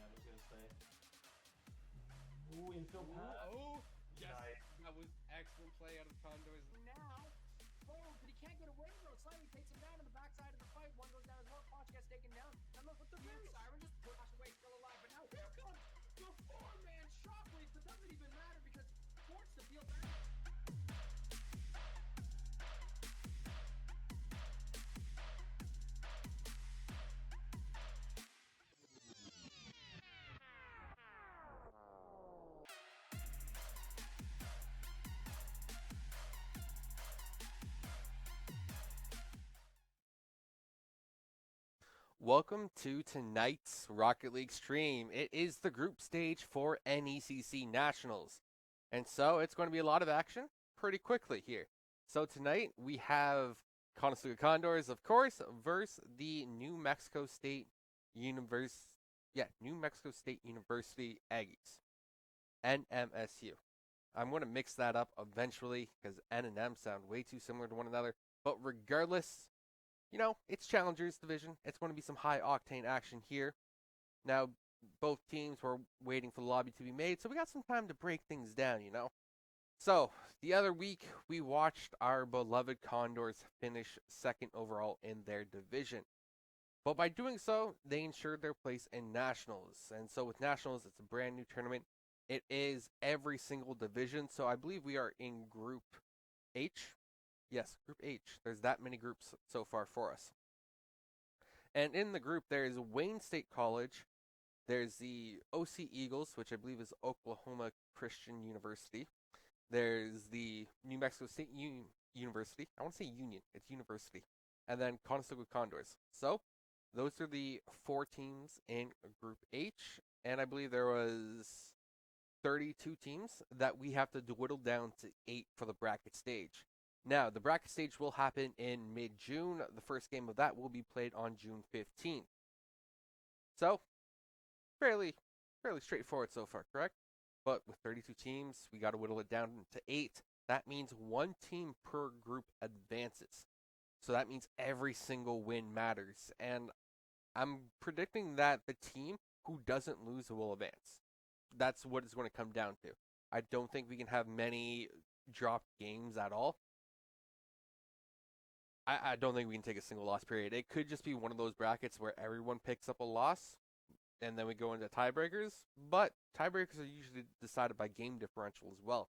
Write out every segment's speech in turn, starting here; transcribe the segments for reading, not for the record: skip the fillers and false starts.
I was gonna say. Ooh, infield pass. Oh, yes, Nice. that was excellent play out of the Condors. Now, oh, but he can't get away from it. Slightly takes him down in the backside of the fight. One goes down as well. Koch gets taken down. And look with the siren just pushed away, still alive. But now here comes the four-man shockwave. But doesn't even matter because forced the field back. Welcome to tonight's Rocket League stream. It is the group stage for NECC Nationals. And so it's going to be a lot of action pretty quickly here. So tonight we have Condors, of course, versus the New Mexico State University Aggies. NMSU. I'm going to mix that up eventually because N and M sound way too similar to one another. But regardless, it's Challengers Division. It's going to be some high-octane action here. Now, both teams were waiting for the lobby to be made, so we got some time to break things down, So, the other week, we watched our beloved Condors finish second overall in their division. But by doing so, they ensured their place in Nationals. And so with Nationals, it's a brand new tournament. It is every single division, so I believe we are in Group H. Yes, Group H. There's that many groups so far for us. And in the group, there is Wayne State College. There's the OC Eagles, which I believe is Oklahoma Christian University. There's the New Mexico State University. I want to say Union. It's University. And then Conestoga Condors. So, those are the four teams in Group H. And I believe there was 32 teams that we have to dwindle down to 8 for the bracket stage. Now, the bracket stage will happen in mid-June. The first game of that will be played on June 15th. So, fairly straightforward so far, correct? But with 32 teams, we got to whittle it down to 8. That means one team per group advances. So that means every single win matters. And I'm predicting that the team who doesn't lose will advance. That's what it's going to come down to. I don't think we can have many dropped games at all. I don't think we can take a single loss period. It could just be one of those brackets where everyone picks up a loss, and then we go into tiebreakers. But tiebreakers are usually decided by game differential as well.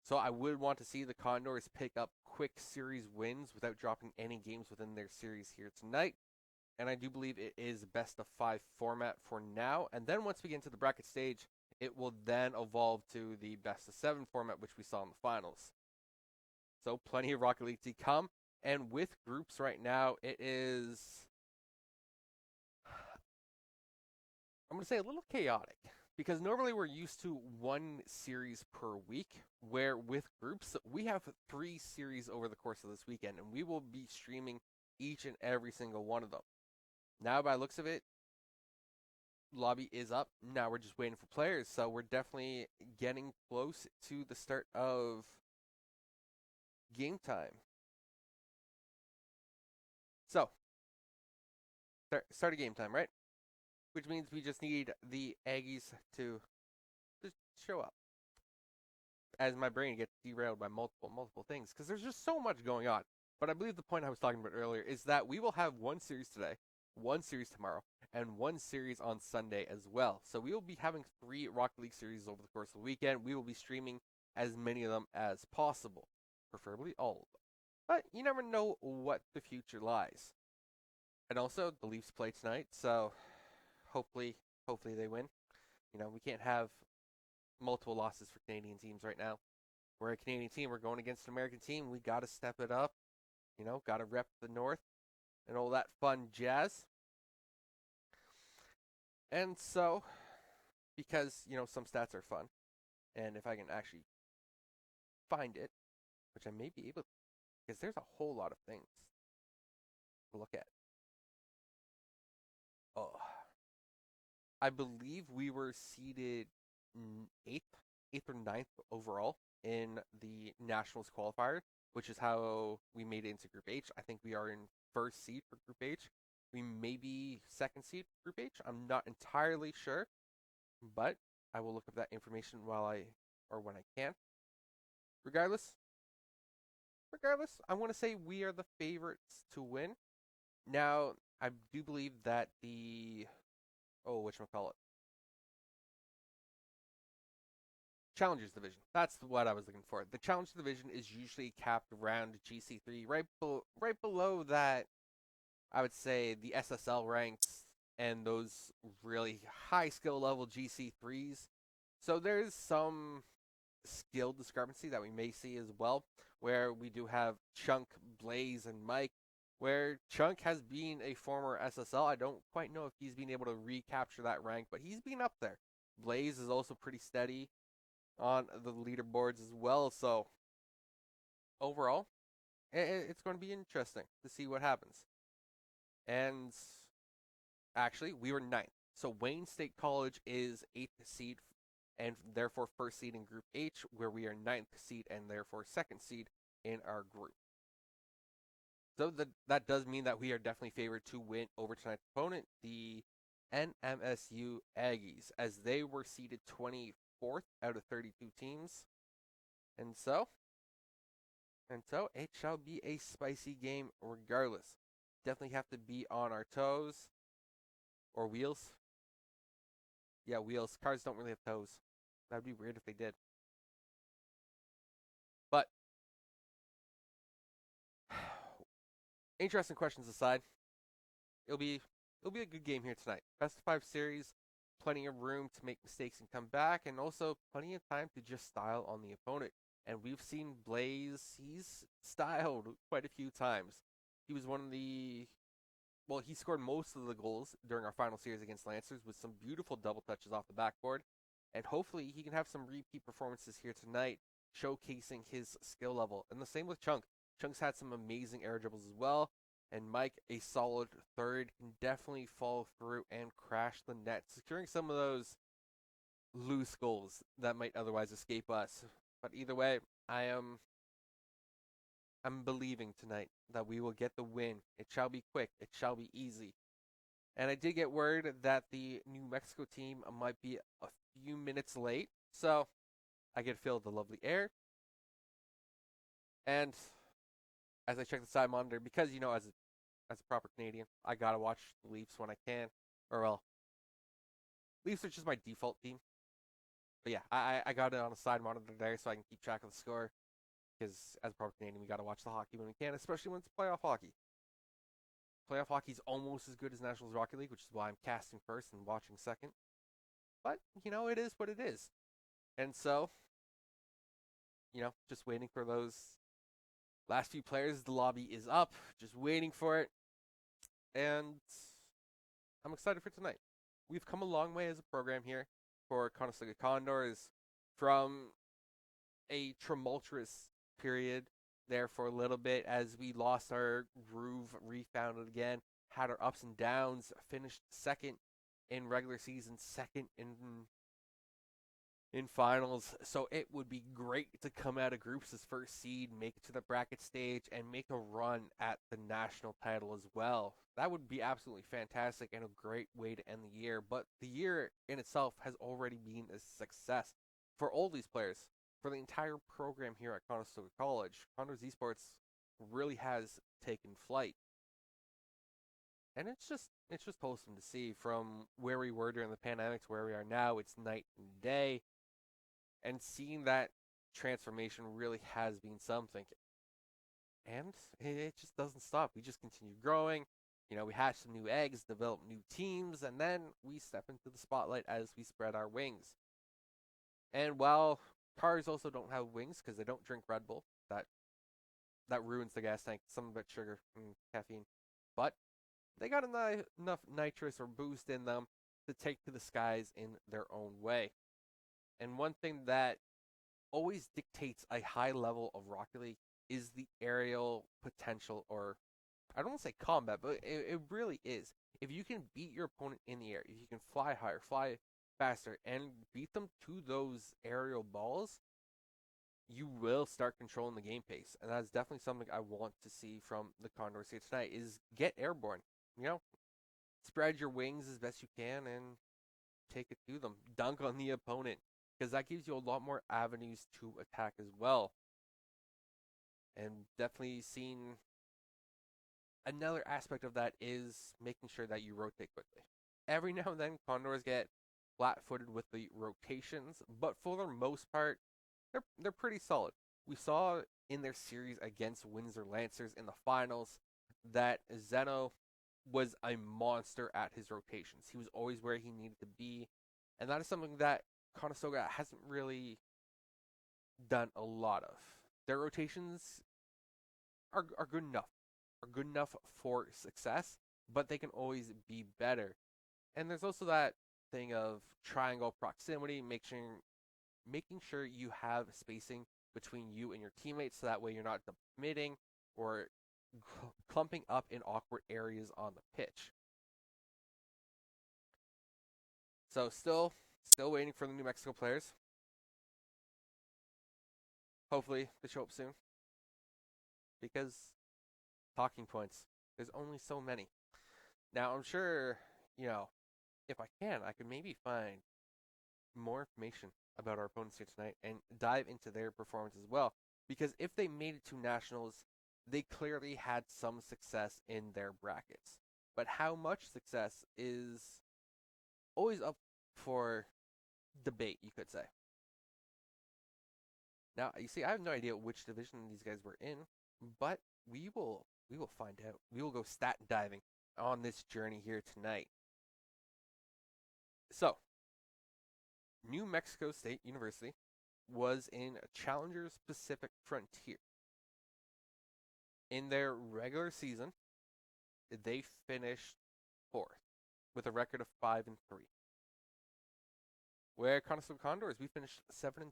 So I would want to see the Condors pick up quick series wins without dropping any games within their series here tonight. And I do believe it is best of 5 format for now. And then once we get into the bracket stage, it will then evolve to the best of 7 format, which we saw in the finals. So plenty of Rocket League to come. And with groups right now, it is, I'm going to say, a little chaotic. Because normally we're used to 1 series per week, where with groups, we have 3 series over the course of this weekend, and we will be streaming each and every single one of them. Now, by the looks of it, lobby is up. Now we're just waiting for players, so we're definitely getting close to the start of game time. So, start of game time, right? Which means we just need the Aggies to just show up. As my brain gets derailed by multiple things, because there's just so much going on. But I believe the point I was talking about earlier is that we will have 1 series today, 1 series tomorrow, and 1 series on Sunday as well. So we will be having 3 Rocket League series over the course of the weekend. We will be streaming as many of them as possible, preferably all of them. But you never know what the future lies. And also, the Leafs play tonight, so hopefully they win. We can't have multiple losses for Canadian teams right now. We're a Canadian team. We're going against an American team. We got to step it up. Got to rep the North and all that fun jazz. And so, because, some stats are fun, and if I can actually find it, which I may be able to, because there's a whole lot of things to look at. Oh, I believe we were seeded 8th or 9th overall in the Nationals qualifier, which is how we made it into Group H. I think we are in 1st seed for Group H. We may be 2nd seed for Group H. I'm not entirely sure, but I will look up that information when I can. Regardless, I want to say we are the favorites to win. Now, I do believe that whatchamacallit, Challengers Division. That's what I was looking for. The Challenge Division is usually capped around GC3, right below that. I would say the SSL ranks and those really high skill level GC3s. So there's some skill discrepancy that we may see as well, where we do have Chunk, Blaze, and Mike, where Chunk has been a former SSL. I don't quite know if he's been able to recapture that rank, but he's been up there. Blaze is also pretty steady on the leaderboards as well. So overall, it's going to be interesting to see what happens. And actually, we were 9th. So Wayne State College is 8th seed and therefore first seed in Group H, where we are 9th seed and therefore second seed in our group. So that does mean that we are definitely favored to win over tonight's opponent, the NMSU Aggies, as they were seeded 24th out of 32 teams. And so it shall be a spicy game regardless. Definitely have to be on our toes. Or wheels. Yeah, wheels. Cars don't really have toes. That would be weird if they did. But interesting questions aside, it'll be a good game here tonight. Best of 5 series, plenty of room to make mistakes and come back, and also plenty of time to just style on the opponent. And we've seen Blaze, he's styled quite a few times. He was he scored most of the goals during our final series against Lancers with some beautiful double touches off the backboard. And hopefully he can have some repeat performances here tonight, showcasing his skill level. And the same with Chunk. Chunk's had some amazing air dribbles as well. And Mike, a solid third, can definitely follow through and crash the net, securing some of those loose goals that might otherwise escape us. But either way, I'm believing tonight that we will get the win. It shall be quick. It shall be easy. And I did get word that the New Mexico team might be a few minutes late. So I get to feel the lovely air. And as I check the side monitor, because, as a proper Canadian, I got to watch the Leafs when I can. Or, well, Leafs are just my default team. But yeah, I got it on a side monitor there so I can keep track of the score. Because as a proper Canadian, we got to watch the hockey when we can, especially when it's playoff hockey. Playoff hockey is almost as good as Nationals Rocket League, which is why I'm casting first and watching second. But, it is what it is. And so, just waiting for those last few players. The lobby is up, just waiting for it. And I'm excited for tonight. We've come a long way as a program here for Conestoga Condors, from a tumultuous period there for a little bit as we lost our groove, refound it again, had our ups and downs, finished second in regular season, second in finals. So it would be great to come out of groups as first seed, make it to the bracket stage, and make a run at the national title as well. That would be absolutely fantastic and a great way to end the year. But the year in itself has already been a success for all these players. For the entire program here at Conestoga College, Condors Esports really has taken flight. And it's just wholesome to see from where we were during the pandemic to where we are now. It's night and day. And seeing that transformation really has been something. And it just doesn't stop. We just continue growing. We hatch some new eggs, develop new teams, and then we step into the spotlight as we spread our wings. And while cars also don't have wings because they don't drink Red Bull, that ruins the gas tank. Some of it sugar and caffeine. But they got enough nitrous or boost in them to take to the skies in their own way. And one thing that always dictates a high level of Rocket League is the aerial potential, or I don't want to say combat, but it really is. If you can beat your opponent in the air, if you can fly higher, fly faster, and beat them to those aerial balls, you will start controlling the game pace. And that's definitely something I want to see from the Condors here tonight, is get airborne. Spread your wings as best you can and take it to them, dunk on the opponent, because that gives you a lot more avenues to attack as well. And definitely seen another aspect of that is making sure that you rotate quickly. Every now and then, Condors get flat-footed with the rotations, but for the most part, they're pretty solid. We saw in their series against Windsor Lancers in the finals that Zeno was a monster at his rotations. He was always where he needed to be, and that is something that Conestoga hasn't really done a lot of. Their rotations are good enough for success, but they can always be better. And there's also that thing of triangle proximity, making sure you have spacing between you and your teammates, so that way you're not committing or clumping up in awkward areas on the pitch. So still waiting for the New Mexico players. Hopefully they show up soon, because talking points, there's only so many. Now I'm sure, if I could maybe find more information about our opponents here tonight and dive into their performance as well. Because if they made it to nationals, they clearly had some success in their brackets. But how much success is always up for debate, you could say. Now, you see, I have no idea which division these guys were in, but we will find out. We will go stat diving on this journey here tonight. So, New Mexico State University was in Challengers Pacific Frontier. In their regular season, they finished 4th with a record of 5-3. Where Conestoga Condors, we finished 7-2.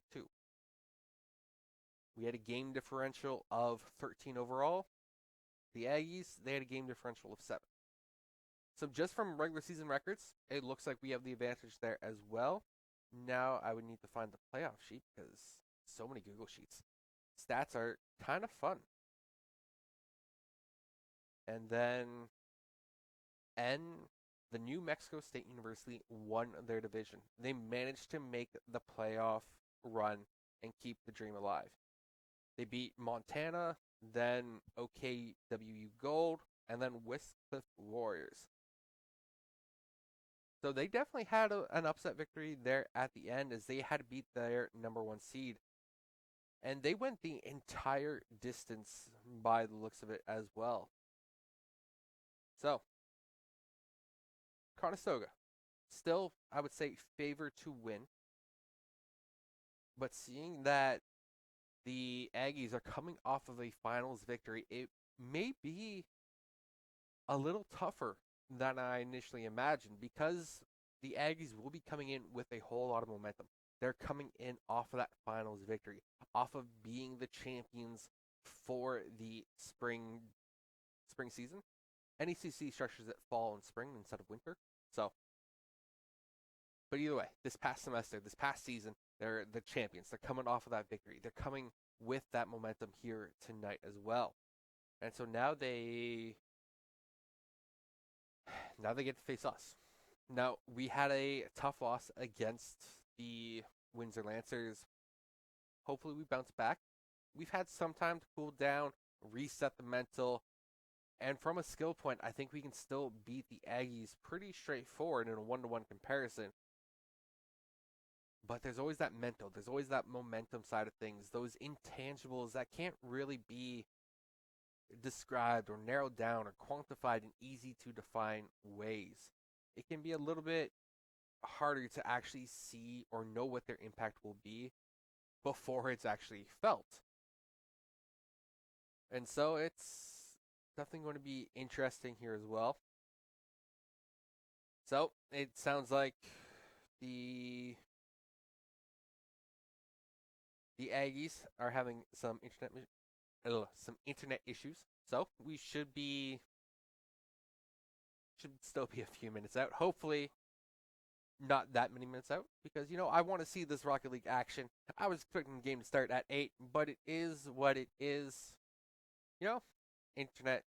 We had a game differential of 13 overall. The Aggies, they had a game differential of 7. So just from regular season records, it looks like we have the advantage there as well. Now I would need to find the playoff sheet, because so many Google Sheets. Stats are kind of fun. And then the New Mexico State University won their division. They managed to make the playoff run and keep the dream alive. They beat Montana, then OKWU Gold, and then Westcliff Warriors. So they definitely had an upset victory there at the end, as they had to beat their number 1 seed. And they went the entire distance by the looks of it as well. So, Conestoga, still, I would say, favored to win. But seeing that the Aggies are coming off of a finals victory, it may be a little tougher than I initially imagined, because the Aggies will be coming in with a whole lot of momentum. They're coming in off of that finals victory, off of being the champions for the spring season. NECC structures it fall and spring instead of winter. So, but either way, this past season, they're the champions. They're coming off of that victory. They're coming with that momentum here tonight as well. And so now they get to face us. Now, we had a tough loss against the Windsor Lancers. Hopefully we bounce back. We've had some time to cool down, reset the mental, and from a skill point, I think we can still beat the Aggies pretty straightforward in a 1-to-1 comparison. But there's always that mental, there's always that momentum side of things, those intangibles that can't really be described or narrowed down or quantified in easy to define ways. It can be a little bit harder to actually see or know what their impact will be before it's actually felt. And so it's definitely going to be interesting here as well. So it sounds like the Aggies are having some internet issues. So we should still be a few minutes out. Hopefully not that many minutes out, because I want to see this Rocket League action. I was expecting the game to start at 8, but it is what it is. Internet,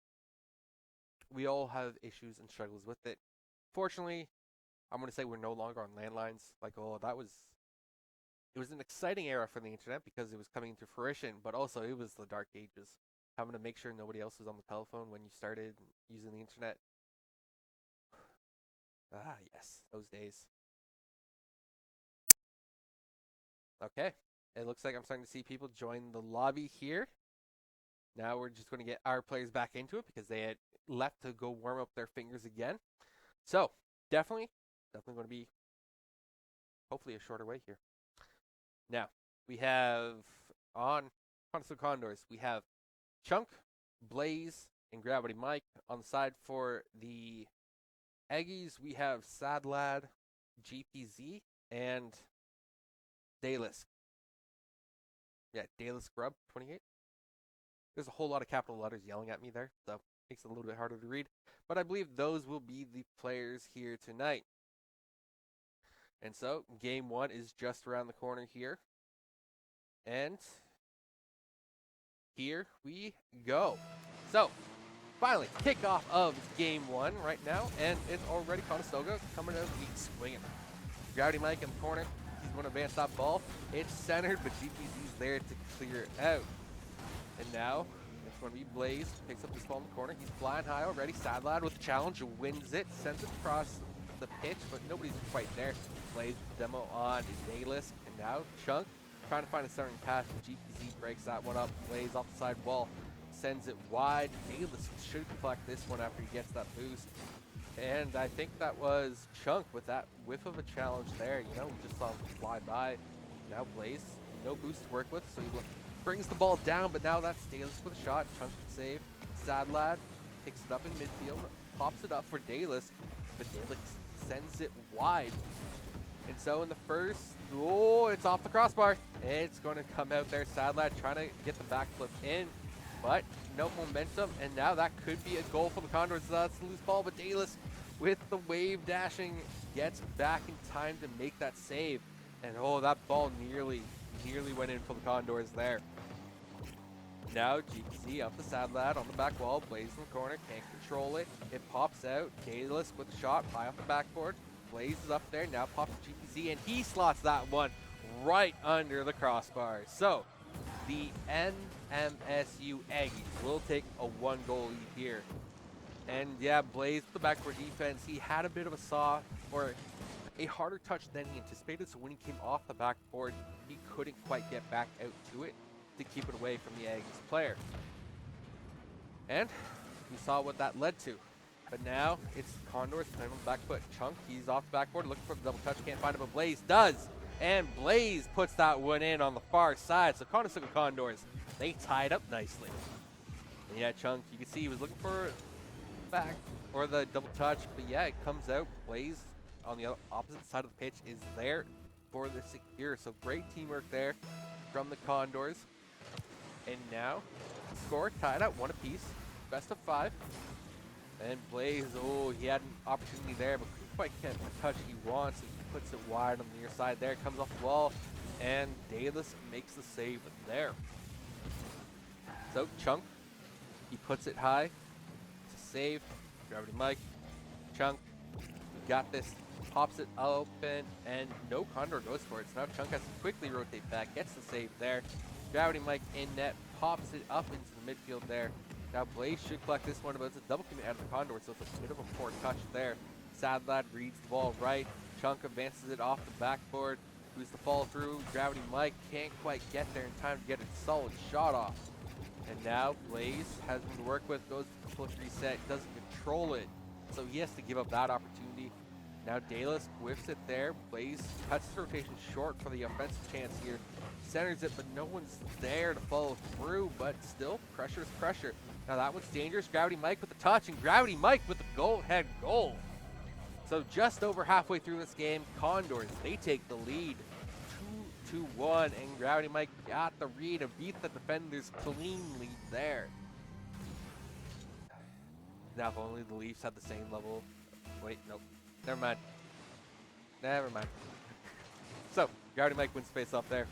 we all have issues and struggles with it. Fortunately, I'm going to say we're no longer on landlines. Like, oh, it was an exciting era for the internet because it was coming into fruition, but also it was the dark ages. Having to make sure nobody else was on the telephone when you started using the internet. Ah, yes, those days. Okay, it looks like I'm starting to see people join the lobby here. Now we're just going to get our players back into it because they had left to go warm up their fingers again. So, definitely going to be hopefully a shorter way here. Now, we have on Condors, we have Chunk, Blaze, and Gravity Mike. On the side for the Aggies, we have Sad Lad, GPZ, and Dayless. Yeah, Dayless Grub 28. There's a whole lot of capital letters yelling at me there, so makes it a little bit harder to read. But I believe those will be the players here tonight. And so, game 1 is just around the corner here. And here we go. So, finally, kickoff of game 1 right now, and it's already Conestoga coming out of the swinging. Gravity Mike in the corner. He's going to advance that ball. It's centered, but GPZ's there to clear it out. And now, it's going to be Blaze. Picks up this ball in the corner. He's flying high already. Sad Lad with the challenge, wins it, sends it across the pitch, but nobody's quite there. Blaze demo on Dayless, and now Chunk trying to find a centering pass. GPZ breaks that one up. Blaze off the side wall, sends it wide. Dayless should collect this one after he gets that boost. And I think that was Chunk with that whiff of a challenge there. You know, we just saw him fly by. Now Blaze, no boost to work with, so he brings the ball down, but now that's Dayless with a shot. Chunk can save. Sad Lad picks it up in midfield, pops it up for Dayless, but Dayless sends it wide. And so in the first, oh, it's off the crossbar. It's going to come out there. Sad Lad trying to get the backflip in, but no momentum. And now that could be a goal for the Condors. That's the loose ball, but Dayless with the wave dashing gets back in time to make that save. And oh, that ball nearly went in for the Condors there. Now GPZ up the Sad Lad on the back wall. Blaze in the corner, can't control it. It pops out. Dayless with the shot, high off the backboard. Blaze is up there, now pops GPZ, and he slots that one right under the crossbar. So, the NMSU Aggies will take a 1-goal lead here. And yeah, Blaze, the backboard defense, he had a bit of a harder touch than he anticipated, so when he came off the backboard, he couldn't quite get back out to it to keep it away from the Aggies player. And we saw what that led to. But now it's Condors playing on the back foot. Chunk, he's off the backboard, looking for the double touch, can't find it, but Blaze does. And Blaze puts that one in on the far side. So Conestoga Condors, they tied up nicely. And yeah, Chunk, you can see he was looking for back or the double touch, but yeah, it comes out. Blaze on the opposite side of the pitch is there for the secure. So great teamwork there from the Condors. And now, score tied at 1 apiece, best of 5. And Blaze, oh, he had an opportunity there, but couldn't quite get the touch he wants. He puts it wide on the near side there, comes off the wall, and Dayless makes the save there. So Chunk, he puts it high. It's a save. Gravity Mike, Chunk, got this, pops it open, and no Condor goes for it. So now Chunk has to quickly rotate back, gets the save there. Gravity Mike in net, pops it up into the midfield there. Now Blaze should collect this one, but it's a double commit out of the Condor, so it's a bit of a poor touch there. Sad Lad reads the ball right. Chunk advances it off the backboard. Who's the follow through? Gravity Mike can't quite get there in time to get a solid shot off. And now Blaze has him to work with, goes to the flick reset, doesn't control it. So he has to give up that opportunity. Now Dayless whiffs it there. Blaze cuts the rotation short for the offensive chance here. Centers it, but no one's there to follow through, but still, pressure is pressure. Now that one's dangerous. Gravity Mike with the touch, and Gravity Mike with the go-ahead goal. So just over halfway through this game, Condors, they take the lead 2-1, and Gravity Mike got the read and beat the defenders cleanly there. Now if only the Leafs had the same level. Wait, nope. Never mind. Never mind. So, Gravity Mike wins face off there.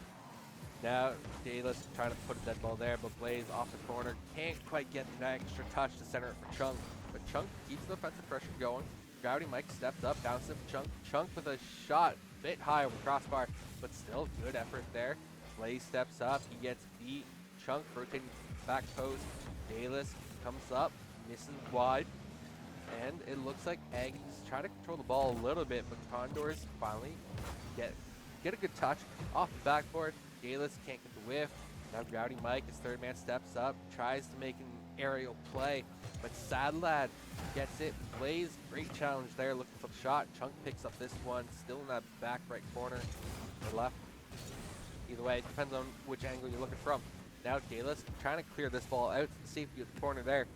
Now, Dayless trying to put a dead ball there, but Blaze off the corner. Can't quite get that extra touch to center it for Chunk. But Chunk keeps the offensive pressure going. Gravity Mike steps up, bounces it for Chunk. Chunk with a shot, bit high over crossbar, but still good effort there. Blaze steps up, he gets beat. Chunk rotating back post. Dayless comes up, misses wide. And it looks like Aggies try to control the ball a little bit, but Condors finally get a good touch off the backboard. Dayless can't get the whiff. Now Gravity Mike, his third man, steps up, tries to make an aerial play, but Sad Lad gets it. Blaze, great challenge there, looking for the shot. Chunk picks up this one, still in that back right corner or left. Either way, it depends on which angle you're looking from. Now Dayless trying to clear this ball out to the safety of the corner there.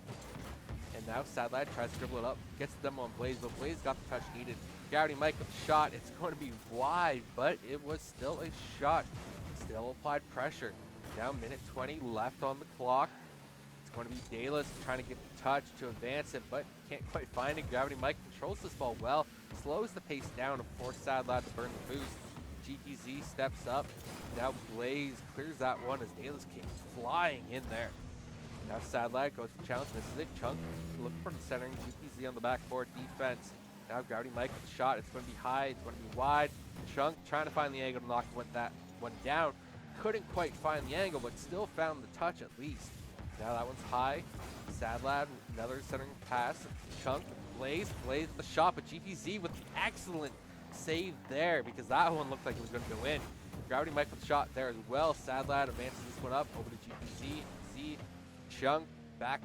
And now Sad Lad tries to dribble it up, gets the demo on Blaze, but Blaze got the touch needed. Gravity Mike with the shot, it's going to be wide, but it was still a shot. Still applied pressure. Now minute 20 left on the clock. It's going to be Dayless trying to get the touch to advance it, but can't quite find it. Gravity Mike controls this ball well, slows the pace down to force Sad Lad to burn the boost. GPZ steps up. Now Blaze clears that one as Dayless came flying in there. Now Sad Lad goes for challenge, misses it. Chunk looking for the centering. GPZ on the backboard defense. Now Gravity Mike with the shot. It's going to be high. It's going to be wide. Chunk trying to find the angle to knock that one down. Couldn't quite find the angle, but still found the touch at least. Now that one's high. Sad Lad, another centering pass. Chunk, Blaze with the shot, but GPZ with the excellent save there because that one looked like it was going to go in. Gravity Mike with the shot there as well. Sad Lad advances this one up over to GPZ. Z, Chunk, back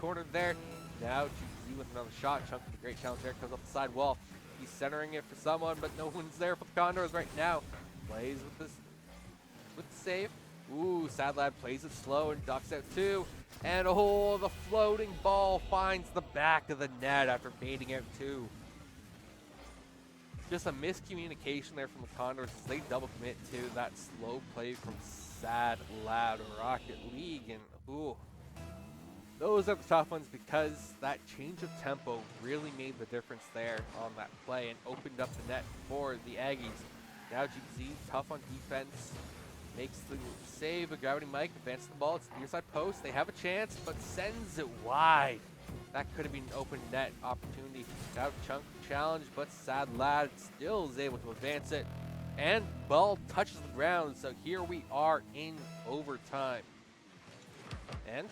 corner there. Now GPZ with another shot. Chunk with a great challenge there, comes up the side wall. He's centering it for someone, but no one's there for the Condors right now. Plays with the save. Ooh, Sad Lad plays it slow and ducks out too. And oh, the floating ball finds the back of the net after baiting out two. Just a miscommunication there from the Condors as they double commit to that slow play from Sad Lad Rocket League. And ooh, those are the tough ones because that change of tempo really made the difference there on that play and opened up the net for the Aggies. Now GPZ tough on defense. Makes the save, but Gravity Mike advances the ball. It's the near side post. They have a chance, but sends it wide. That could have been an open net opportunity. Now Chunk challenge, but Sad Lad still is able to advance it. And ball touches the ground, so here we are in overtime. And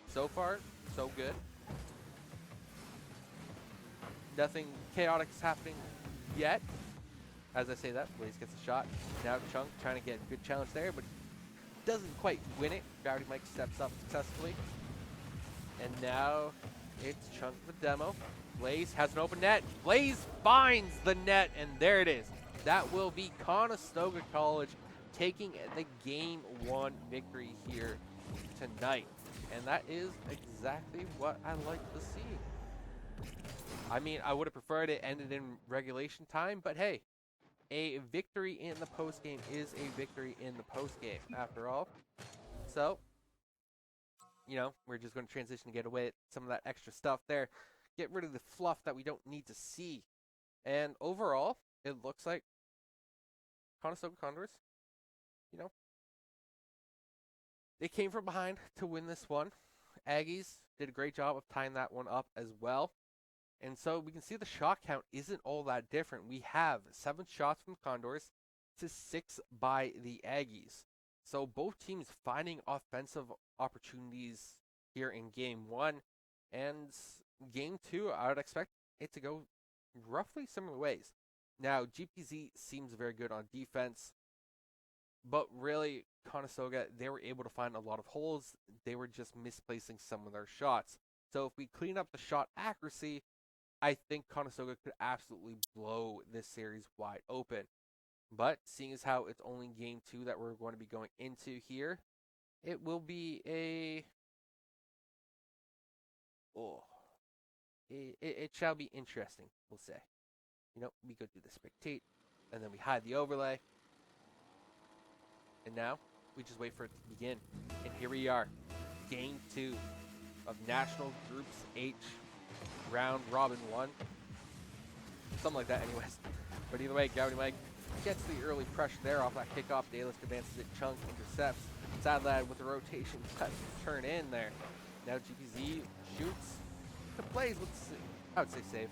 so far, so good. Nothing chaotic is happening yet. As I say that, Blaze gets a shot. Now Chunk trying to get a good challenge there, but doesn't quite win it. Gravity Mike steps up successfully. And now it's Chunk with the demo. Blaze has an open net. Blaze finds the net, and there it is. That will be Conestoga College taking the Game 1 victory here tonight. And that is exactly what I like to see. I mean, I would have preferred it ended in regulation time, but hey, a victory in the postgame is a victory in the postgame, after all. So, you know, we're just going to transition to get away some of that extra stuff there. Get rid of the fluff that we don't need to see. And overall, it looks like Conestoga Condors, you know, they came from behind to win this one. Aggies did a great job of tying that one up as well. And so we can see the shot count isn't all that different. We have 7 shots from the Condors to 6 by the Aggies. So both teams finding offensive opportunities here in Game 1. And Game 2, I would expect it to go roughly similar ways. Now, GPZ seems very good on defense. But really, Conestoga, they were able to find a lot of holes. They were just misplacing some of their shots. So if we clean up the shot accuracy, I think Conestoga could absolutely blow this series wide open. But seeing as how it's only Game 2 that we're going to be going into here, it will be it shall be interesting, we'll say. You know, we go do the spectate, and then we hide the overlay. And now, we just wait for it to begin. And here we are, Game 2 of National Groups H Round Robin 1. Something like that anyways. But either way, Gravity Mike gets the early pressure there off that kickoff. Dayless advances it, Chunk intercepts. Sad Lad with the rotation cut turn in there. Now GPZ shoots. The plays with I would say save.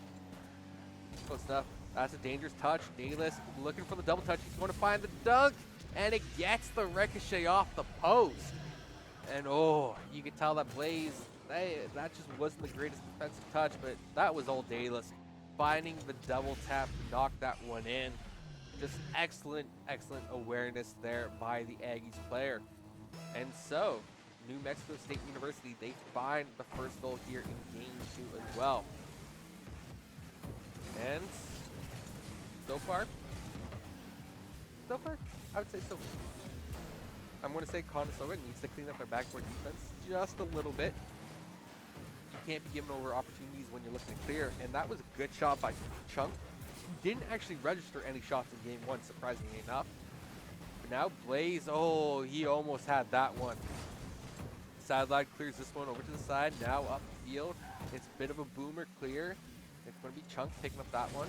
Close enough. That's a dangerous touch. Dayless looking for the double touch. He's going to find the dunk, and it gets the ricochet off the post. And oh, you could tell that Blaze, that just wasn't the greatest defensive touch, but that was all Dayless. Finding the double tap to knock that one in. Just excellent, excellent awareness there by the Aggies player. And so, New Mexico State University, they find the first goal here in game 2 as well. And so far, I would say so. I'm going to say Condors needs to clean up their backboard defense just a little bit. You can't be giving over opportunities when you're looking to clear, and that was a good shot by Chunk. He didn't actually register any shots in game 1, surprisingly enough. But now Blaze, oh, he almost had that one. Sideline clears this one over to the side, now up the field. It's a bit of a boomer clear. It's going to be Chunk picking up that one.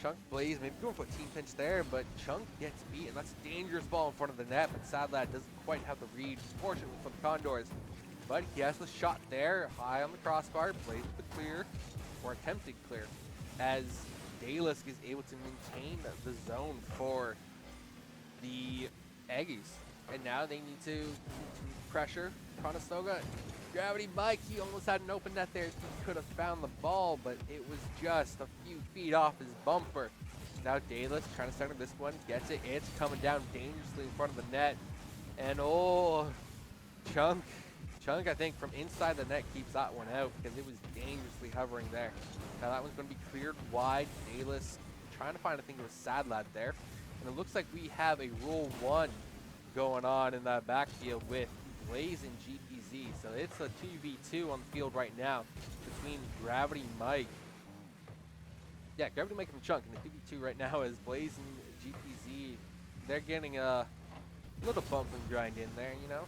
Chunk, Blaze, maybe going for a team pinch there, but Chunk gets beat, and that's a dangerous ball in front of the net, but Sadlad doesn't quite have the read, fortunately for the Condors. But he has the shot there, high on the crossbar, Blaze with the clear, or attempted clear, as Dayless is able to maintain the zone for the Aggies. And now they need to pressure Conestoga. Gravity Mike, he almost had an open net there. He could have found the ball, but it was just a few feet off his bumper. Now Dayless trying to center this one, gets it. It's coming down dangerously in front of the net. And oh, Chunk, I think from inside the net keeps that one out because it was dangerously hovering there. Now that one's going to be cleared wide. Dayless trying to find, I think it was Sadlad there. And it looks like we have a Rule 1 going on in that backfield with Blaze and GPZ. So it's a 2v2 on the field right now between Gravity Mike. Yeah, Gravity Mike and Chunk in the 2v2 right now as Blaze and GPZ, they're getting a little bump and grind in there, you know.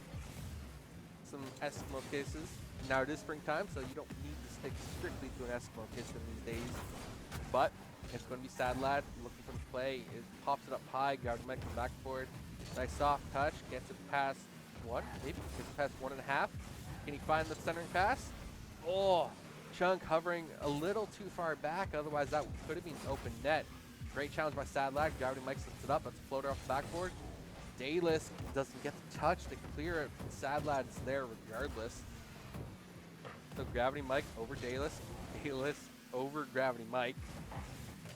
Some Eskimo kisses. Now it is springtime, so you don't need to stick strictly to an Eskimo kiss in these days. But it's going to be Sadlad looking for the play. It pops it up high. Gravity Mike comes back for it. Nice soft touch. Gets it past one, maybe. Gets it past 1.5. Can he find the centering pass? Oh, Chunk hovering a little too far back. Otherwise, that could have been open net. Great challenge by Sadlad. Gravity Mike sets it up. That's a floater off the backboard. Dayless doesn't get the touch to clear it. Sadlad's there regardless. So Gravity Mike over Dayless. Dayless over Gravity Mike.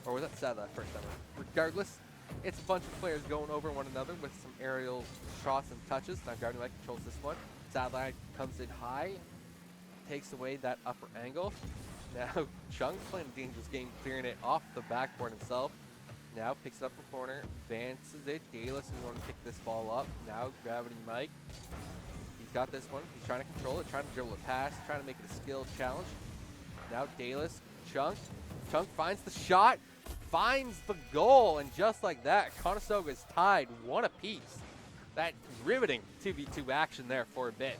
Or was that Sadlad first ever? Regardless, it's a bunch of players going over one another with some aerial shots and touches. Now Gravity Mike controls this one. Sadlad comes in high, takes away that upper angle. Now Chunk playing a dangerous game, clearing it off the backboard himself. Now picks it up the corner, advances it. Dayless is going to pick this ball up. Now Gravity Mike, he's got this one. He's trying to control it, trying to dribble a pass, trying to make it a skill challenge. Now Dayless, Chunk finds the shot, finds the goal, and just like that, Conestoga is tied 1 apiece. That riveting 2v2 action there for a bit.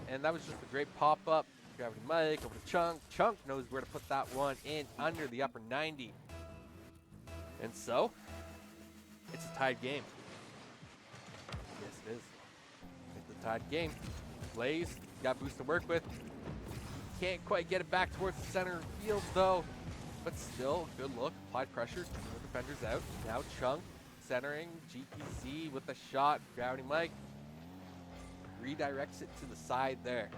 And that was just a great pop-up. Gravity Mike over to Chunk. Chunk knows where to put that one in under the upper 90. And so, it's a tied game. Yes, it is. It's a tied game. Blaze got boost to work with. Can't quite get it back towards the center field, though. But still, good look. Applied pressure. No defenders out. Now Chunk centering. GPZ with a shot. Gravity Mike redirects it to the side there.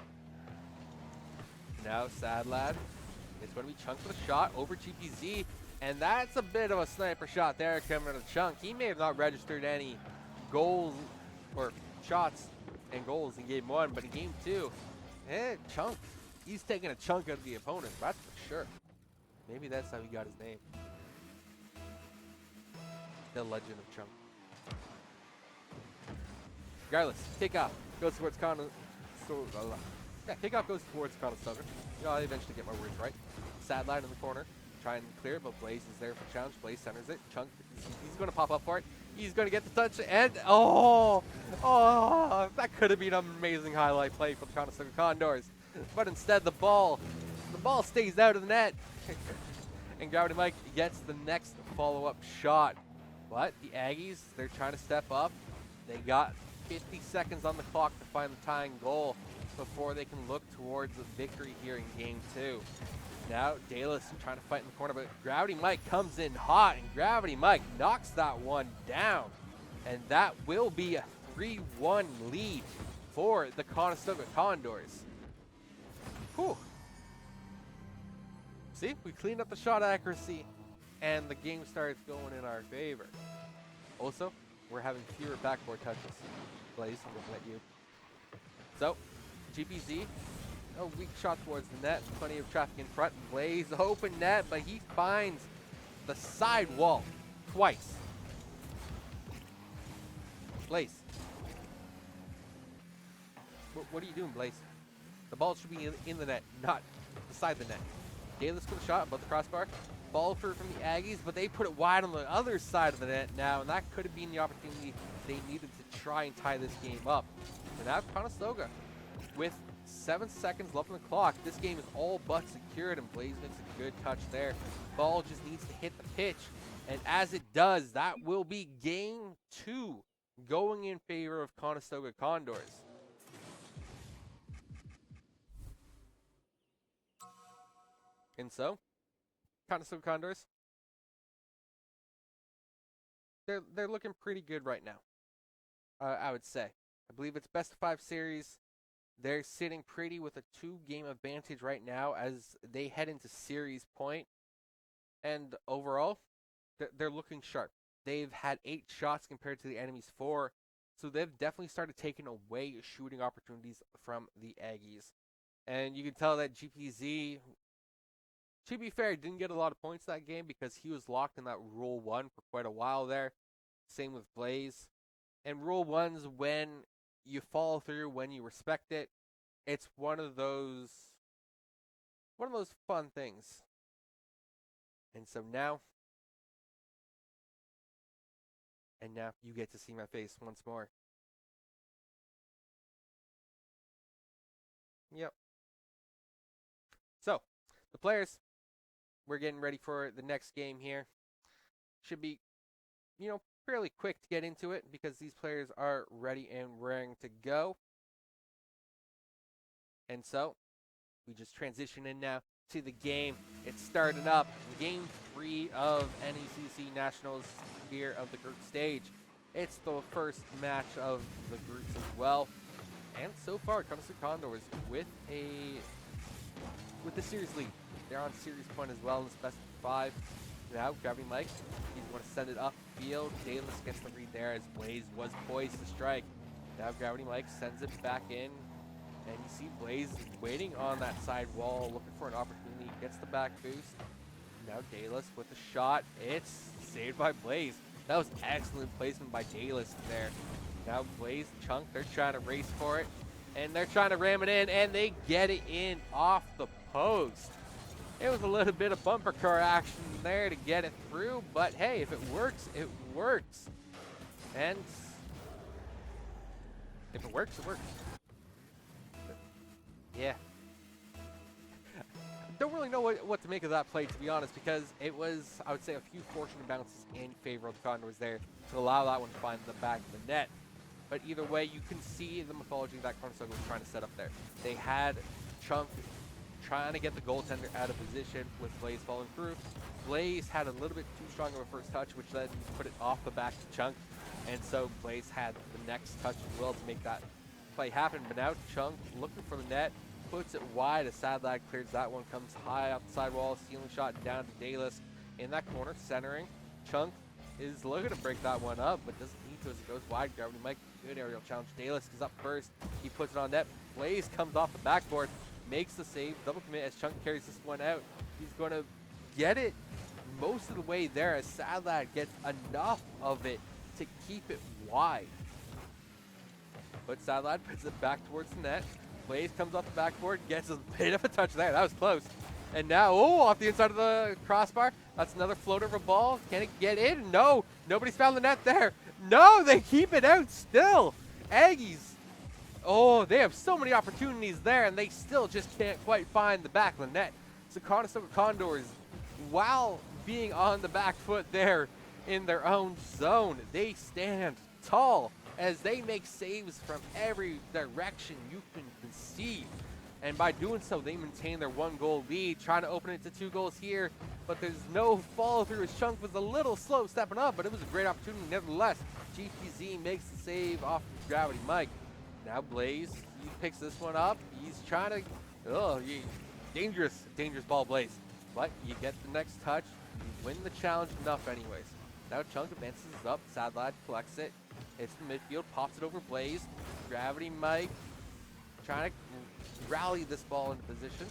Now Sadlad. It's going to be Chunk with a shot over GPZ. And that's a bit of a sniper shot there coming out of Chunk. He may have not registered any goals or shots and goals in game 1, but in game 2, Chunk, he's taking a chunk out of the opponent, that's for sure. Maybe that's how he got his name. The Legend of Chunk. Regardless, kickoff goes towards kickoff goes towards Conestoga. I'll eventually get my words right. Sadline in the corner. Try and clear it, but Blaze is there for challenge. Blaze centers it. Chunk, he's going to pop up for it. He's going to get the touch, and oh, that could have been an amazing highlight play for the Conestoga Condors. But instead, the ball stays out of the net, and Gravity Mike gets the next follow-up shot. But the Aggies, they're trying to step up. They got 50 seconds on the clock to find the tying goal before they can look towards a victory here in game 2. Now, Dallas trying to fight in the corner, but Gravity Mike comes in hot, and Gravity Mike knocks that one down. And that will be a 3-1 lead for the Conestoga Condors. Whew. See, we cleaned up the shot accuracy, and the game starts going in our favor. Also, we're having fewer backboard touches. Blaze, I'm looking at you. So, GPZ, a weak shot towards the net, plenty of traffic in front. Blaze, open net, but he finds the side wall twice. Blaze. What are you doing, Blaze? The ball should be in the net, not beside the net. Dallas with a shot above the crossbar. Ball through from the Aggies, but they put it wide on the other side of the net now, and that could have been the opportunity they needed to try and tie this game up. But now Conestoga, with 7 seconds left on the clock, this game is all but secured, and Blaze makes a good touch there. Ball just needs to hit the pitch, and as it does, that will be game 2 going in favor of Conestoga Condors. And so, Conestoga Condors, they're looking pretty good right now, I would say. I believe it's best of 5 series. They're sitting pretty with a 2-game advantage right now as they head into series point. And overall, they're looking sharp. They've had 8 shots compared to the enemy's 4, so they've definitely started taking away shooting opportunities from the Aggies. And you can tell that GPZ, to be fair, didn't get a lot of points that game because he was locked in that Rule 1 for quite a while there. Same with Blaze. And Rule 1's when you follow through, when you respect it. It's one of those fun things. And so now you get to see my face once more. Yep. So, the players, we're getting ready for the next game here. Should be, fairly quick to get into it because these players are ready and raring to go. And so, we just transition in now to the game. It's starting up. Game 3 of NECC Nationals here of the group stage. It's the first match of the groups as well. And so far, Conestoga Condors with the series lead. They're on series point as well in this best of 5. Now, Gravity Mike, he's going to send it upfield. Dallas gets the read there as Blaze was poised to strike. Now, Gravity Mike sends it back in. And you see Blaze waiting on that side wall, looking for an opportunity. Gets the back boost. Now, Dallas with the shot. It's saved by Blaze. That was excellent placement by Dallas there. Now, Blaze, Chunk, they're trying to race for it. And they're trying to ram it in, and they get it in off the post. It was a little bit of bumper car action there to get it through, but hey, if it works, it works. And if it works, it works. But yeah. Don't really know what to make of that play, to be honest, because it was, I would say, a few fortunate bounces in favor of the Condors there to allow that one to find the back of the net. But either way, you can see the mythology that Conestoga was trying to set up there. They had Chunk trying to get the goaltender out of position with Blaze falling through. Blaze had a little bit too strong of a first touch, which then put it off the back to Chunk. And so Blaze had the next touch as well to make that play happen. But now Chunk, looking for the net, puts it wide. A sad lad clears that one, comes high off the sidewall, ceiling shot down to Dallas in that corner, centering. Chunk is looking to break that one up, but doesn't need to as it goes wide. Gravity Mike, good aerial challenge. Dallas is up first. He puts it on net. Blaze comes off the backboard, makes the save, double commit as Chunk carries this one out. He's going to get it most of the way there as Sadlad gets enough of it to keep it wide. But Sadlad puts it back towards the net. Blaze comes off the backboard, gets a bit of a touch there. That was close. And now, off the inside of the crossbar. That's another floater of a ball. Can it get in? No. Nobody's found the net there. No, they keep it out still. Aggies. Oh, they have so many opportunities there, and they still just can't quite find the back of the net. So Conestoga Condors, while being on the back foot there in their own zone, they stand tall as they make saves from every direction you can conceive. And by doing so, they maintain their 1-goal lead, trying to open it to 2 goals here. But there's no follow-through. His Chunk was a little slow stepping up, but it was a great opportunity nevertheless. GPZ makes the save off of Gravity Mike. Now Blaze, he picks this one up. He's trying to, dangerous ball, Blaze. But you get the next touch, you win the challenge enough anyways. Now Chunk advances up, Sad Lad collects it. Hits the midfield, pops it over Blaze. Gravity Mike trying to rally this ball into position.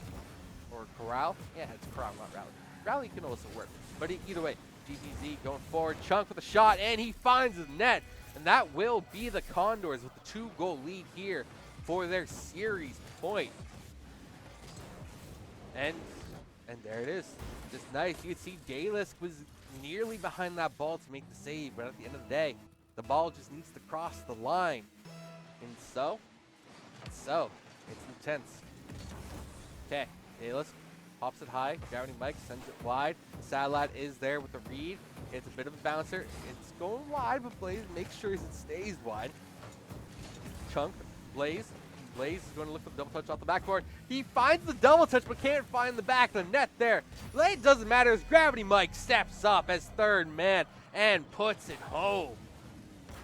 Or corral. Yeah, it's corral, not rally. Rally can also work. But either way, GPZ going forward. Chunk with a shot, and he finds the net. And that will be the Condors with the 2-goal lead here for their series point. And there it is. Just nice. You can see Dalisk was nearly behind that ball to make the save, but at the end of the day, the ball just needs to cross the line. And so, it's intense. Okay, Dalisk pops it high. Gravity Mike sends it wide. Sad Lad is there with the read. It's a bit of a bouncer. It's going wide, but Blaze makes sure it stays wide. Chunk, Blaze is going to look for the double touch off the backboard. He finds the double touch, but can't find the back of the net there. It doesn't matter as Gravity Mike steps up as third man and puts it home.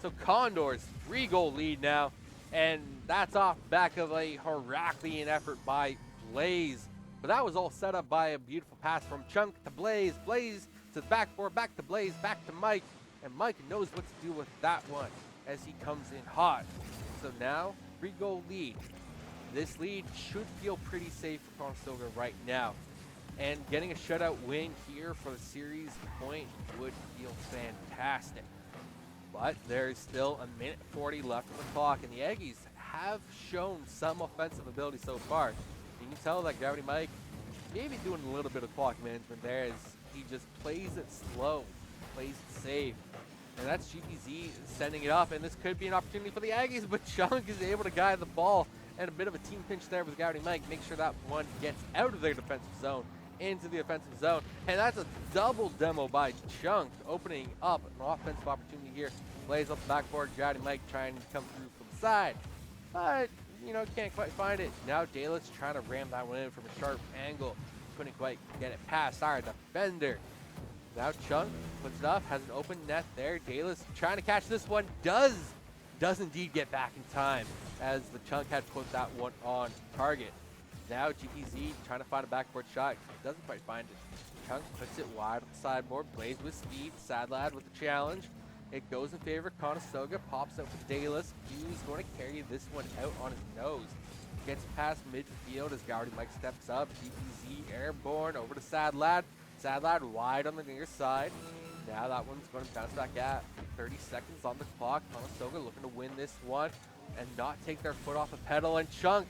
So Condors, 3-goal lead now, and that's off the back of a Heraclean effort by Blaze. But that was all set up by a beautiful pass from Chunk to Blaze. Blaze to the backboard, back to Blaze, back to Mike. And Mike knows what to do with that one as he comes in hot. So now, 3-goal lead. This lead should feel pretty safe for Conestoga right now. And getting a shutout win here for the series point would feel fantastic. But there's still a minute 40 left on the clock, and the Aggies have shown some offensive ability so far. You can tell that Gravity Mike maybe doing a little bit of clock management there as he just plays it slow, plays it safe. And that's GPZ sending it up, and this could be an opportunity for the Aggies, but Chunk is able to guide the ball, and a bit of a team pinch there with Gravity Mike. Make sure that one gets out of their defensive zone, into the offensive zone, and that's a double demo by Chunk, opening up an offensive opportunity here. Plays up the backboard, Gravity Mike trying to come through from the side, but can't quite find it. Now Daylitt's trying to ram that one in from a sharp angle. Couldn't quite get it past our defender. Now Chunk puts it up, has an open net there. Daylitt's trying to catch this one, does indeed get back in time as the Chunk had put that one on target. Now GPZ trying to find a backboard shot, doesn't quite find it. Chunk puts it wide on the sideboard, plays with speed. Sad Lad with the challenge. It goes in favor of Conestoga, pops out for Dalis. He's going to carry this one out on his nose. Gets past midfield as Gravity Mike steps up. GPZ airborne over to Sad Lad. Sad Lad wide on the near side. Now that one's going to bounce back at 30 seconds on the clock. Conestoga looking to win this one and not take their foot off the pedal. And Chunk,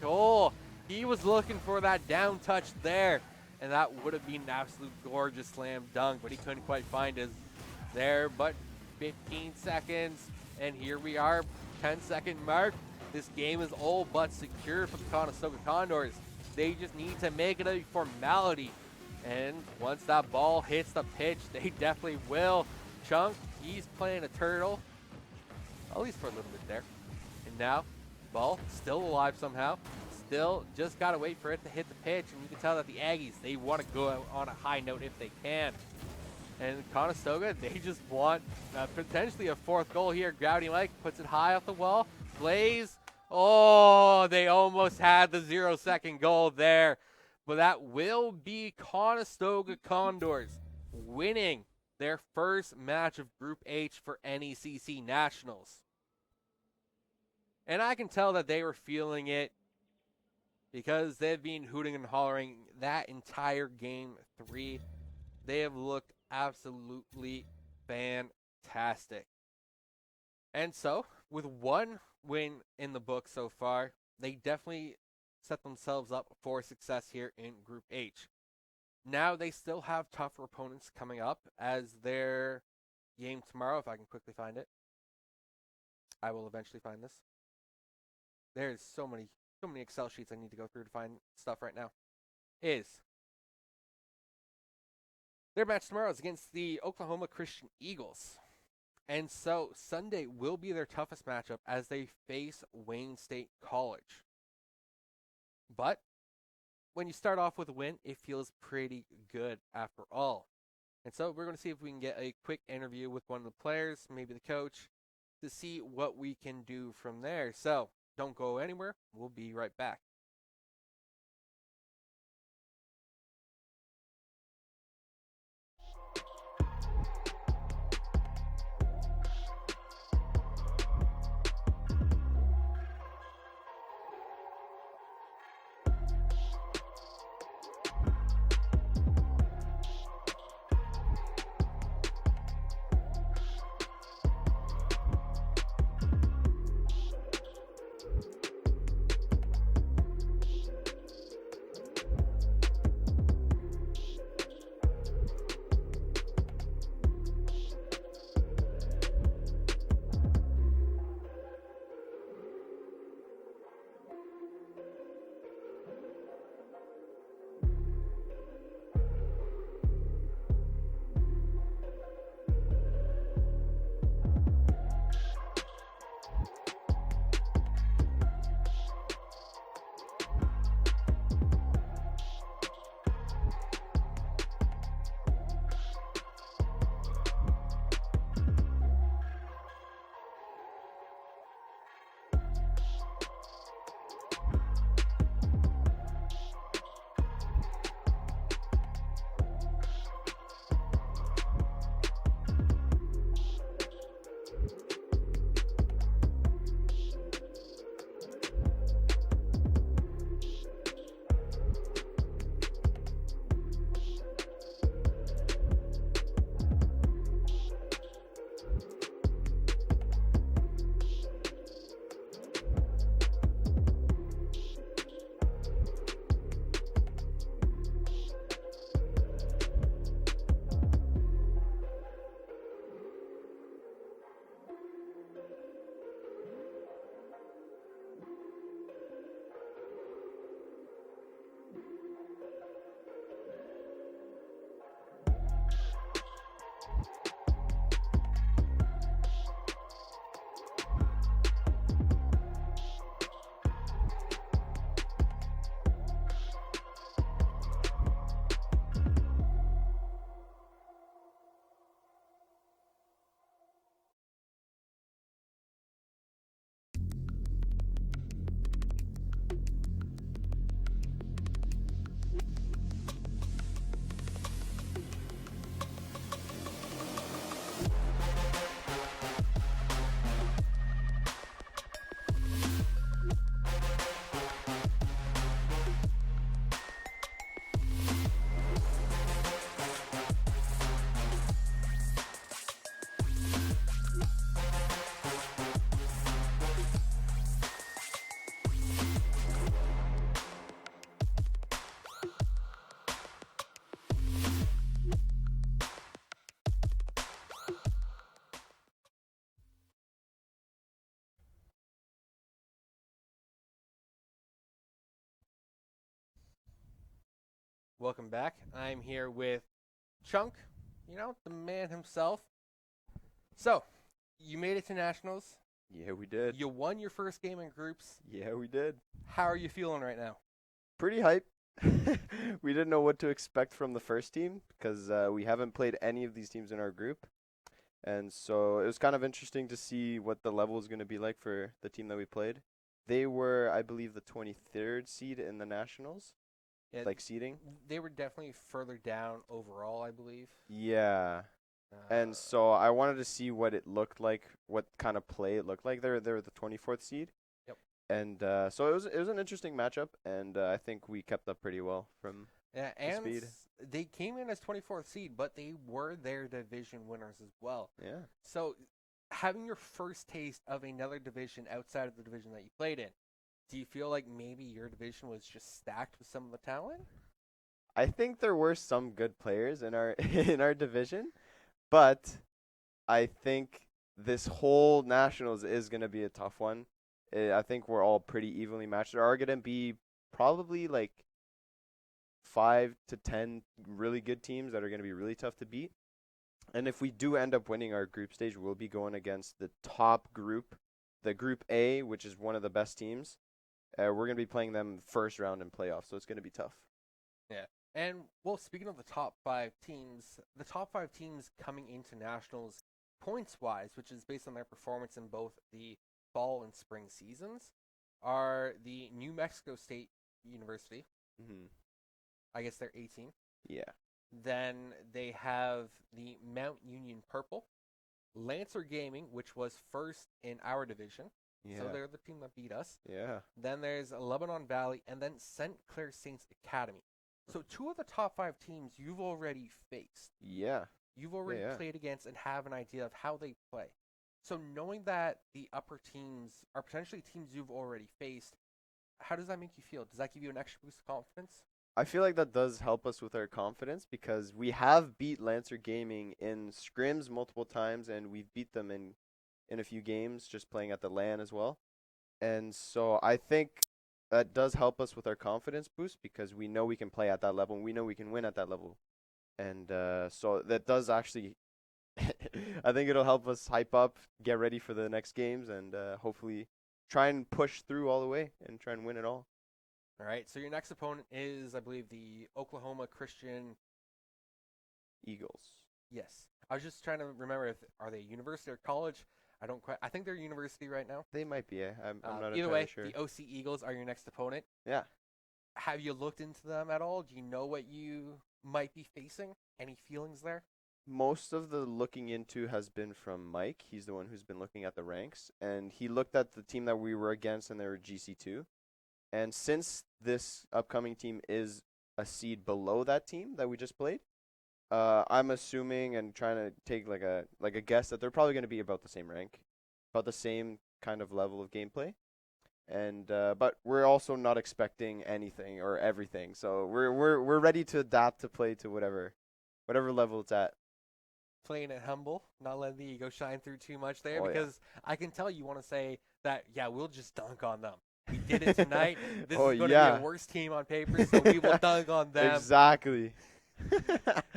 he was looking for that down touch there. And that would have been an absolute gorgeous slam dunk, but he couldn't quite find his there. But 15 seconds, and here we are, 10-second mark. This game is all but secure for the Conestoga Condors. They just need to make it a formality. And once that ball hits the pitch, they definitely will. Chunk, he's playing a turtle, at least for a little bit there. And now, ball still alive somehow. Still just got to wait for it to hit the pitch. And you can tell that the Aggies, they want to go out on a high note if they can. And Conestoga, they just want potentially a fourth goal here. Gravity Mike puts it high off the wall. Blaze, they almost had the 0-second goal there. But that will be Conestoga Condors winning their first match of Group H for NECC Nationals. And I can tell that they were feeling it because they've been hooting and hollering that entire game 3. They have looked absolutely fantastic. And so, with one win in the book so far, they definitely set themselves up for success here in Group H. Now, they still have tougher opponents coming up as their game tomorrow, if I can quickly find it. I will eventually find this. There's so many Excel sheets I need to go through to find stuff right now. Their match tomorrow is against the Oklahoma Christian Eagles. And so Sunday will be their toughest matchup as they face Wayne State College. But when you start off with a win, it feels pretty good after all. And so we're going to see if we can get a quick interview with one of the players, maybe the coach, to see what we can do from there. So don't go anywhere. We'll be right back. Welcome back. I'm here with Chunk, the man himself. So, you made it to Nationals. Yeah, we did. You won your first game in groups. Yeah, we did. How are you feeling right now? Pretty hype. We didn't know what to expect from the first team because we haven't played any of these teams in our group. And so it was kind of interesting to see what the level is going to be like for the team that we played. They were, I believe, the 23rd seed in the Nationals, seeding. They were definitely further down overall, I believe. Yeah. And so I wanted to see what it looked like, what kind of play it looked like. They were the 24th seed. Yep. And so it was an interesting matchup, and I think we kept up pretty well from and speed. They came in as 24th seed, but they were their division winners as well. Yeah. So having your first taste of another division outside of the division that you played in, do you feel like maybe your division was just stacked with some of the talent? I think there were some good players in our in our division, but I think this whole Nationals is going to be a tough one. I think we're all pretty evenly matched. There are going to be probably like 5 to 10 really good teams that are going to be really tough to beat. And if we do end up winning our group stage, we'll be going against the top group, the Group A, which is one of the best teams. We're going to be playing them first round in playoffs, so it's going to be tough. Yeah. And, well, speaking of the top 5 teams coming into nationals points-wise, which is based on their performance in both the fall and spring seasons, are the New Mexico State University. Mm-hmm. I guess they're 18. Yeah. Then they have the Mount Union Purple, Lancer Gaming, which was first in our division. Yeah. So they're the team that beat us. Yeah. Then there's Lebanon Valley, and then St. Clair Saints Academy. So 2 of the top 5 teams you've already faced. Yeah. You've already played against and have an idea of how they play. So knowing that the upper teams are potentially teams you've already faced, how does that make you feel? Does that give you an extra boost of confidence? I feel like that does help us with our confidence because we have beat Lancer Gaming in scrims multiple times, and we've beat them in a few games just playing at the LAN as well. And so I think that does help us with our confidence boost because we know we can play at that level and we know we can win at that level. And so that does actually, I think it'll help us hype up, get ready for the next games, and hopefully try and push through all the way and try and win it all. All right, so your next opponent is, I believe, the Oklahoma Christian Eagles. Yes. I was just trying to remember are they university or college? I think they're university right now. They might be. I'm not either entirely way, sure. the OC Eagles are your next opponent. Yeah. Have you looked into them at all? Do you know what you might be facing? Any feelings there? Most of the looking into has been from Mike. He's the one who's been looking at the ranks, and he looked at the team that we were against, and they were GC2. And since this upcoming team is a seed below that team that we just played, I'm assuming and trying to take like a guess that they're probably going to be about the same rank, about the same kind of level of gameplay. And but we're also not expecting anything or everything, so we're ready to adapt to play to whatever level it's at. Playing it humble, not letting the ego shine through too much there, Oh, yeah. because I can tell you want to say that, yeah, we'll just dunk on them. We did it tonight. This Oh, is going to yeah. be a worse team on paper, so we will dunk on them. Exactly.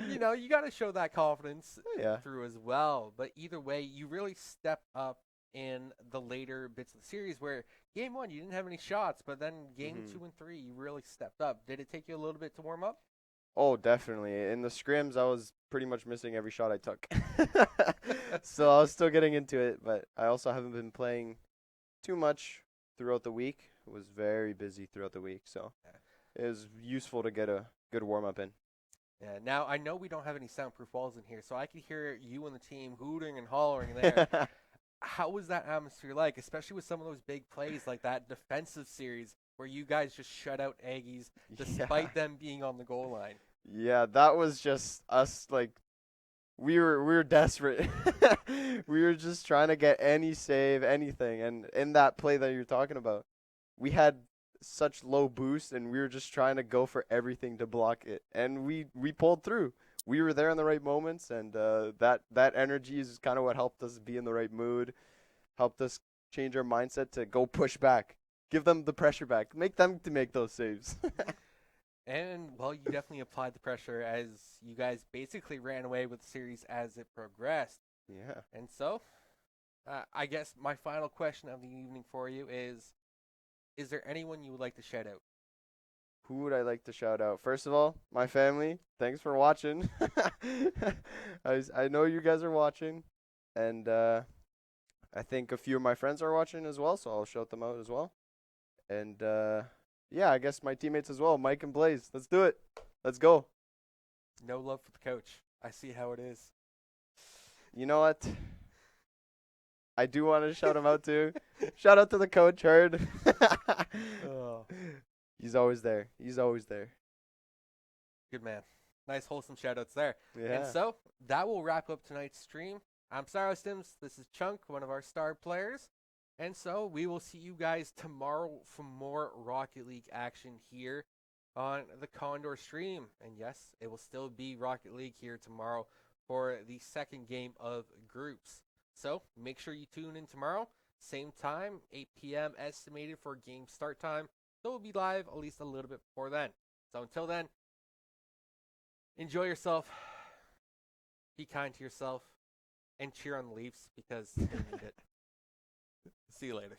You know, you got to show that confidence Yeah. through as well. But either way, you really stepped up in the later bits of the series where game 1, you didn't have any shots, but then game 2 and 3, you really stepped up. Did it take you a little bit to warm up? Oh, definitely. In the scrims, I was pretty much missing every shot I took. So I was still getting into it, but I also haven't been playing too much throughout the week. I was very busy throughout the week, so it was useful to get a good warm-up in. Yeah. Now, I know we don't have any soundproof walls in here, so I could hear you and the team hooting and hollering there. How was that atmosphere like, especially with some of those big plays like that defensive series where you guys just shut out Aggies despite them being on the goal line? Yeah, that was just us, like, we were desperate. We were just trying to get any save, anything. And in that play that you're talking about, we had such low boost, and we were just trying to go for everything to block it. And we pulled through. We were there in the right moments, and that energy is kind of what helped us be in the right mood, helped us change our mindset to go push back, give them the pressure back, make them to make those saves. And, well, you definitely applied the pressure as you guys basically ran away with the series as it progressed. Yeah. And so, I guess my final question of the evening for you is there anyone you would like to shout out? Who would I like to shout out? First of all, my family. Thanks for watching. I know you guys are watching, and I think a few of my friends are watching as well, so I'll shout them out as well. And yeah, I guess my teammates as well, Mike and Blaze. Let's do it. Let's go. No love for the coach. I see how it is. You know what? I do want to shout him out too. Shout out to the coach, Heard. Oh. He's always there. He's always there. Good man. Nice wholesome shout-outs there. Yeah. And so, that will wrap up tonight's stream. I'm Sarah Stims. This is Chunk, one of our star players. And so, we will see you guys tomorrow for more Rocket League action here on the Condor stream. And yes, it will still be Rocket League here tomorrow for the second game of groups. So, make sure you tune in tomorrow. Same time, 8 p.m. estimated for game start time. So, we'll be live at least a little bit before then. So, until then, enjoy yourself. Be kind to yourself. And cheer on the Leafs because they need it. See you later.